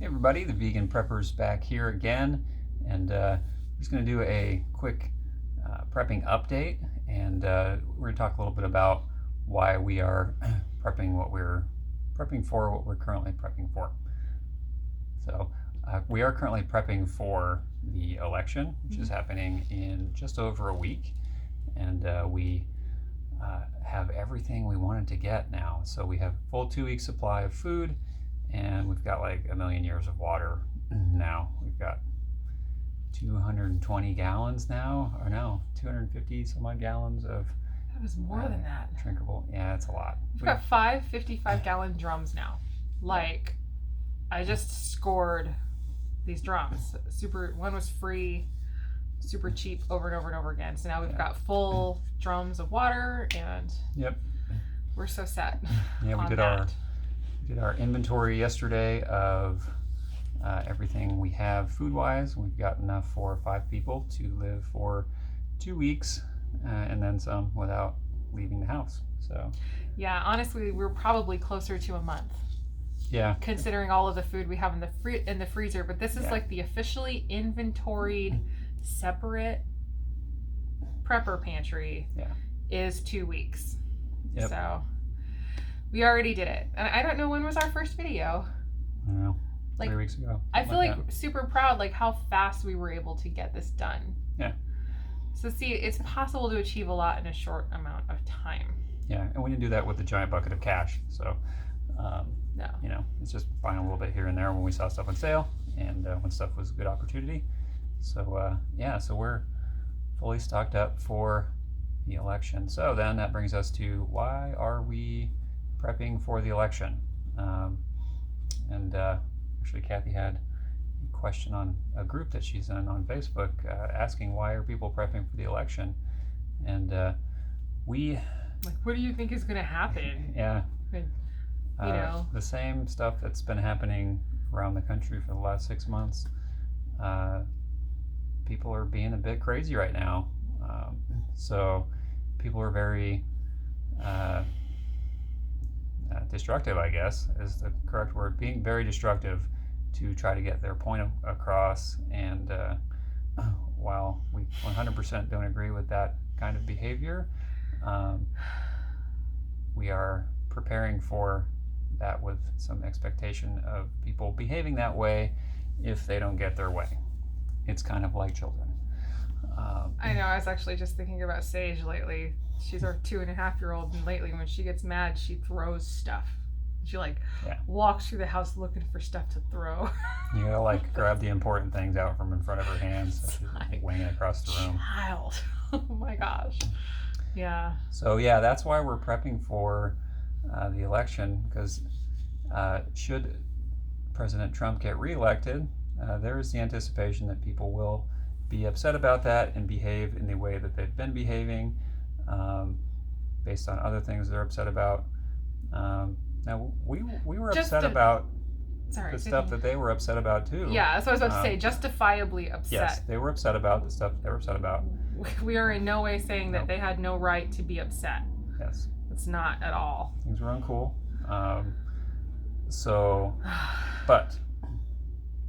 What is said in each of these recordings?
Hey everybody, the Vegan Preppers back here again, and we're just going to do a quick prepping update, and we're going to talk a little bit about why we are prepping what we're prepping for, what we're currently prepping for. So we are currently prepping for the election, which is happening in just over a week, and we have everything we wanted to get now. So we have full 2 week supply of food, and we've got like 1 million years of water now. We've got 220 gallons now, or no, 250 some odd gallons of That was more than that. drinkable. Yeah, it's a lot. We've got 5 55-gallon drums now. Like, I just scored these drums. One was free, super cheap, over and over and over again. So now we've got full drums of water, and Yep. we're so set. Yeah, we on did that. our inventory yesterday of everything we have food-wise. We've got enough for 5 people to live for 2 weeks, and then some without leaving the house. So Yeah, honestly, we're probably closer to a month, yeah, considering all of the food we have in the freezer. But this is Yeah. like the officially inventoried, separate prepper pantry. Yeah. Is 2 weeks. Yep. So we already did it. And I don't know, when was our first video? I don't know, Like, 3 weeks ago. I feel like that. super proud, like how fast we were able to get this done. Yeah. So see, it's possible to achieve a lot in a short amount of time. Yeah, and we didn't do that with the giant bucket of cash. So, No. you know, it's just buying a little bit here and there when we saw stuff on sale, and when stuff was a good opportunity. So yeah, so we're fully stocked up for the election. So then that brings us to, why are we prepping for the election? And actually, Kathy had a question on a group that she's in on Facebook, asking why are people prepping for the election, and we Like, what do you think is going to happen? yeah. You know. The same stuff that's been happening around the country for the last 6 months. People are being a bit crazy right now. So people are very destructive, I guess, is the correct word. Being very destructive to try to get their point across. And while we 100% don't agree with that kind of behavior, we are preparing for that with some expectation of people behaving that way if they don't get their way. It's kind of like children. I know, I was actually just thinking about Sage lately. She's our 2.5-year-old, and lately when she gets mad, she throws stuff. She walks through the house looking for stuff to throw. You gotta like grab the important things out from in front of her hands, so she's like winging across the room. Child. Oh my gosh. Yeah. So yeah, that's why we're prepping for the election, because should President Trump get reelected, there is the anticipation that people will be upset about that and behave in the way that they've been behaving, based on other things they're upset about. Now we were Just upset about Sorry. the stuff that they were upset about too. Yeah, that's what I was about to say. Justifiably upset. Yes, they were upset about the stuff they were upset about. We are in no way saying that Nope. they had no right to be upset. Yes, It's not at all. things were uncool. But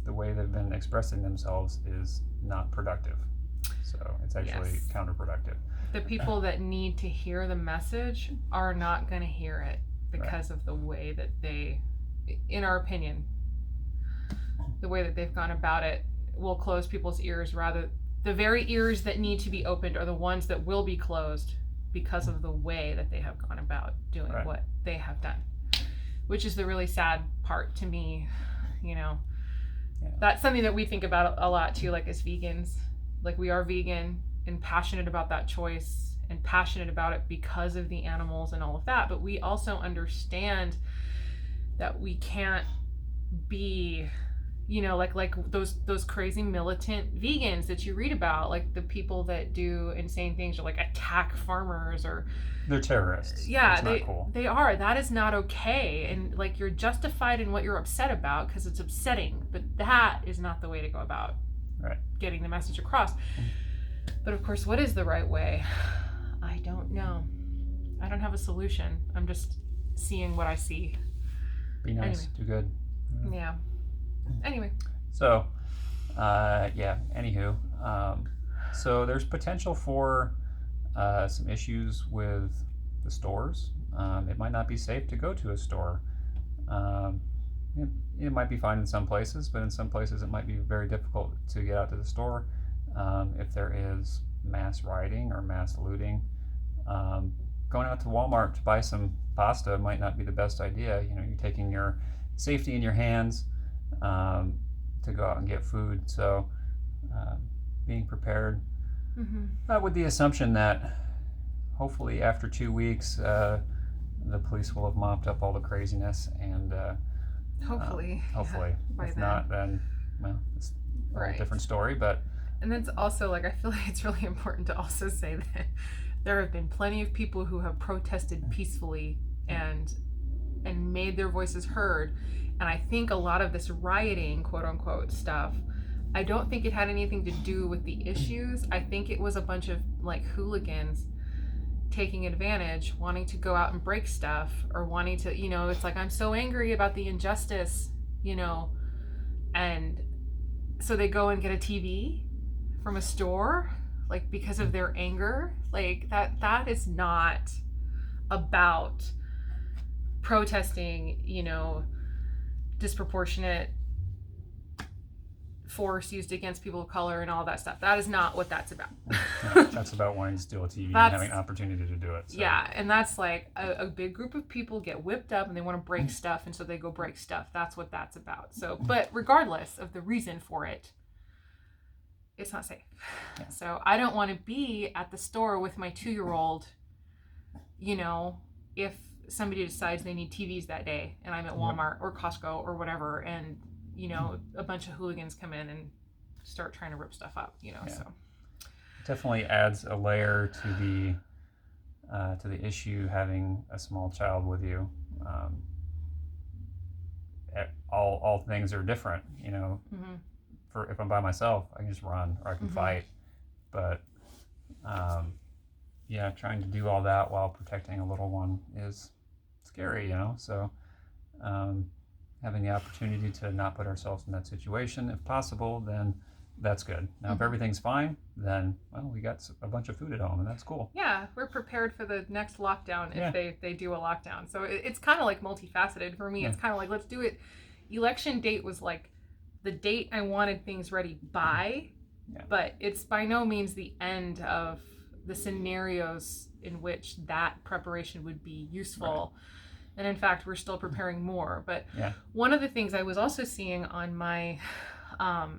the way they've been expressing themselves is not productive. So it's actually Yes. counterproductive. The people that need to hear the message are not going to hear it because of the way that they, in our opinion, the way that they've gone about it will close people's ears. Rather, the very ears that need to be opened are the ones that will be closed because of the way that they have gone about doing Right. what they have done, which is the really sad part to me. You know, Yeah. that's something that we think about a lot too, like as vegans. Like, we are vegan and passionate about that choice and passionate about it because of the animals and all of that, but we also understand that we can't be, you know, like those crazy militant vegans that you read about, like the people that do insane things or like attack farmers, or They're terrorists. yeah, It's not cool. they are. That is not okay. And like, you're justified in what you're upset about because it's upsetting, but that is not the way to go about Right. getting the message across. But of course, what is the right way? I don't know. I don't have a solution. I'm just seeing what I see. Be nice. Anyway. Do good. Yeah. Anyway. So, anywho, so there's potential for some issues with the stores. It might not be safe to go to a store. Um, it might be fine in some places, but in some places it might be very difficult to get out to the store if there is mass rioting or mass looting. Going out to Walmart to buy some pasta might not be the best idea. You're taking your safety in your hands to go out and get food. So being prepared with the assumption that hopefully after 2 weeks the police will have mopped up all the craziness and hopefully if not, then well, it's a different story. But and it's also like I feel like it's really important to also say that there have been plenty of people who have protested peacefully and made their voices heard. And I think a lot of this rioting, quote unquote, stuff, I don't think it had anything to do with the issues. I think it was a bunch of like hooligans taking advantage, wanting to go out and break stuff, or wanting to, it's like, I'm so angry about the injustice, and so they go and get a TV from a store, like because of their anger. Like that is not about protesting, disproportionate force used against people of color and all that stuff. That is not what that's about. That's about wanting to steal a TV and having an opportunity to do it. So. Yeah, and that's like a big group of people get whipped up and they want to break stuff, and so they go break stuff. That's what that's about. So, but regardless of the reason for it, it's not safe. Yeah. So I don't want to be at the store with my 2-year-old, if somebody decides they need TVs that day and I'm at Walmart or Costco or whatever, and a bunch of hooligans come in and start trying to rip stuff up, so. Definitely adds a layer to the issue having a small child with you. All things are different, For if I'm by myself, I can just run or I can fight, but trying to do all that while protecting a little one is scary, so having the opportunity to not put ourselves in that situation, if possible, then that's good. Now, if everything's fine, then, we got a bunch of food at home, and that's cool. Yeah, we're prepared for the next lockdown if they do a lockdown. So it's kind of like multifaceted for me. It's kind of like, let's do it. Election date was like the date I wanted things ready by, but it's by no means the end of the scenarios in which that preparation would be useful. Right. And in fact, we're still preparing more. But one of the things I was also seeing on my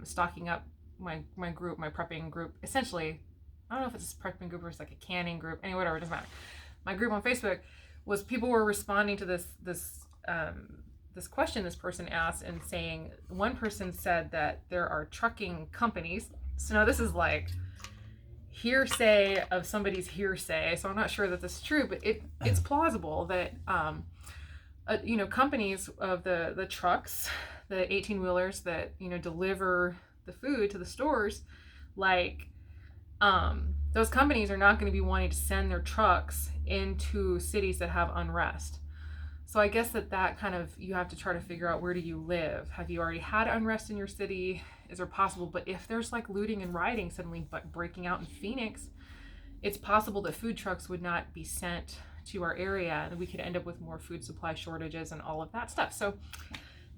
stocking up my group, my prepping group, essentially, I don't know if it's a prepping group or it's like a canning group, whatever, it doesn't matter. My group on Facebook was people were responding to this question this person asked and saying, one person said that there are trucking companies. So now this is like hearsay of somebody's hearsay, so I'm not sure that this is true, but it's plausible that companies of the trucks, the 18-wheelers that deliver the food to the stores, like those companies are not going to be wanting to send their trucks into cities that have unrest. So I guess that kind of, you have to try to figure out, where do you live? Have you already had unrest in your city? Is there possible? But if there's like looting and rioting suddenly breaking out in Phoenix, it's possible that food trucks would not be sent to our area, and we could end up with more food supply shortages and all of that stuff. So,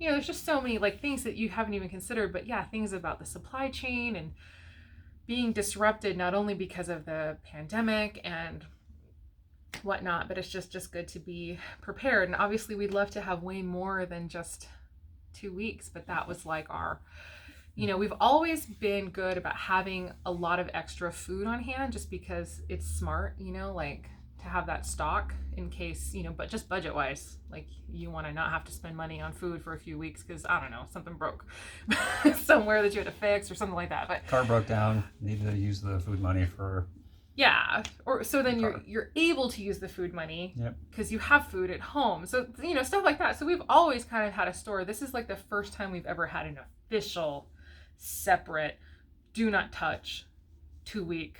there's just so many like things that you haven't even considered, but things about the supply chain and being disrupted, not only because of the pandemic and whatnot, but it's just good to be prepared. And obviously we'd love to have way more than just 2 weeks, but that was like our, we've always been good about having a lot of extra food on hand, just because it's smart, like to have that stock in case, but just budget wise, like you want to not have to spend money on food for a few weeks because, I don't know, something broke somewhere that you had to fix or something like that. But car broke down, need to use the food money for or so then you're able to use the food money because you have food at home. So stuff like that. So we've always kind of had a store. This is like the first time we've ever had an official, separate, do not touch 2-week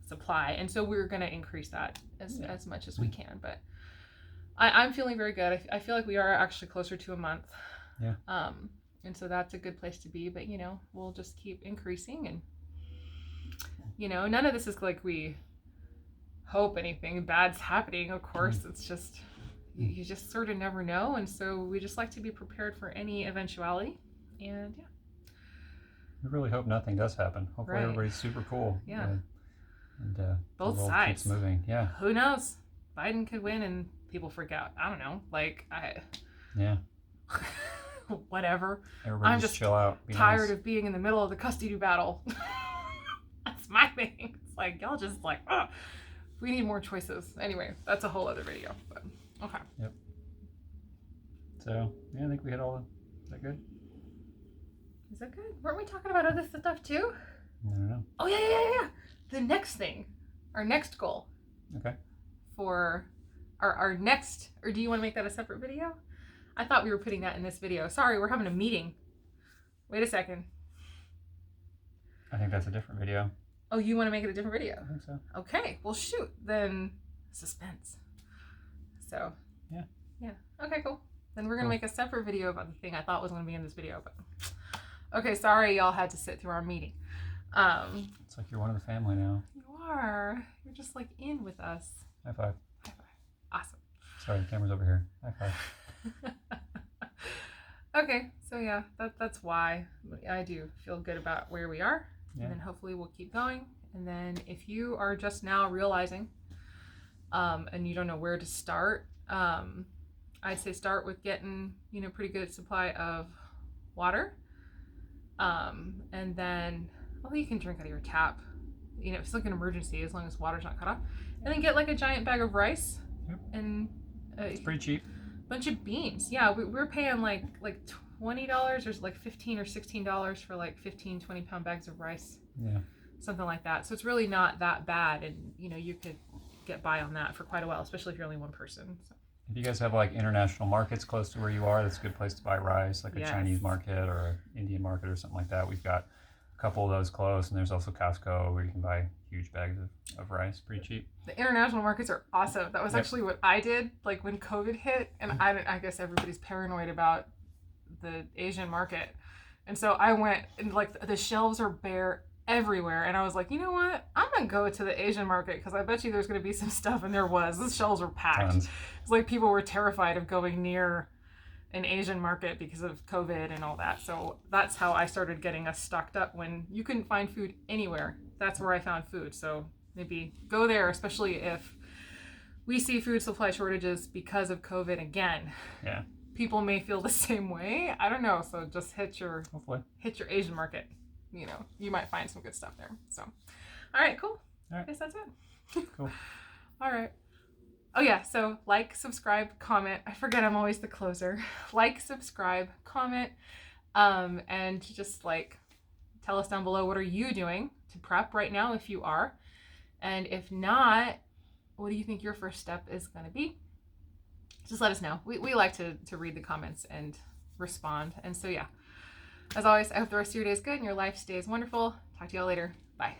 supply, and so we're going to increase that as much as we can. But I'm feeling very good. I feel like we are actually closer to a month. And so that's a good place to be. But, we'll just keep increasing. And, none of this is like we hope anything bad's happening. Of course, it's just, you just sort of never know. And so we just like to be prepared for any eventuality. And yeah. We really hope nothing does happen. Hopefully Right. everybody's super cool. Yeah. And Both the world sides. keeps moving. Yeah. Who knows? Biden could win and people freak out. I don't know. Yeah. Whatever. Everybody I'm just just chill out. Be Tired nice. of being in the middle of the custody battle. That's my thing. It's like, y'all just like, we need more choices. Anyway, that's a whole other video. But okay. So, yeah, I think we hit all is that good? Is that good? Weren't we talking about other stuff too? I don't know. Oh, yeah. The next thing, our next goal. Okay. For our next, or do you want to make that a separate video? I thought we were putting that in this video. Sorry, we're having a meeting. Wait a second. I think that's a different video. Oh, you want to make it a different video? I think so. Okay, well shoot, then suspense. So, yeah. Okay, cool. Then we're going to Cool. make a separate video about the thing I thought was going to be in this video, but okay, sorry y'all had to sit through our meeting. It's like you're one of the family now. You are. You're just like in with us. High five. High five. Awesome. Sorry, the camera's over here. High five. Okay, so yeah, that's why I do feel good about where we are. Yeah. And then hopefully we'll keep going. And then if you are just now realizing and you don't know where to start, I'd say start with getting, pretty good supply of water. And then, well, you can drink out of your tap, if it's like an emergency, as long as water's not cut off. And then get like a giant bag of rice. Yep. And It's pretty cheap. bunch of beans. Yeah, we're paying like $20 or like $15 or $16 for like 15, 20 pound bags of rice. Yeah. Something like that. So it's really not that bad. And, you could get by on that for quite a while, especially if you're only one person. So. If you guys have like international markets close to where you are, that's a good place to buy rice, like a Yes. Chinese market or an Indian market or something like that. We've got a couple of those close, and there's also Costco where you can buy huge bags of rice, pretty cheap. The international markets are awesome. That was Yep. actually what I did, like when COVID hit, and I guess everybody's paranoid about the Asian market. And so I went, and like the shelves are bare everywhere, and I was like, you know what? I'm gonna go to the Asian market because I bet you there's gonna be some stuff, and there was. The shelves were packed. Tons. It's like people were terrified of going near an Asian market because of COVID and all that. So that's how I started getting us stocked up when you couldn't find food anywhere. That's where I found food. So maybe go there, especially if we see food supply shortages because of COVID again. Yeah. People may feel the same way. I don't know. So just hit your Hopefully. Asian market. You might find some good stuff there. So, all right, cool. All right. I guess that's it. Cool. All right. Oh yeah, so like, subscribe, comment. I forget I'm always the closer. Like, subscribe, comment, and just like tell us down below what are you doing to prep right now if you are, and if not, what do you think your first step is going to be? Just let us know. We like to read the comments and respond. And so yeah, as always, I hope the rest of your day is good and your life stays wonderful. Talk to y'all later. Bye.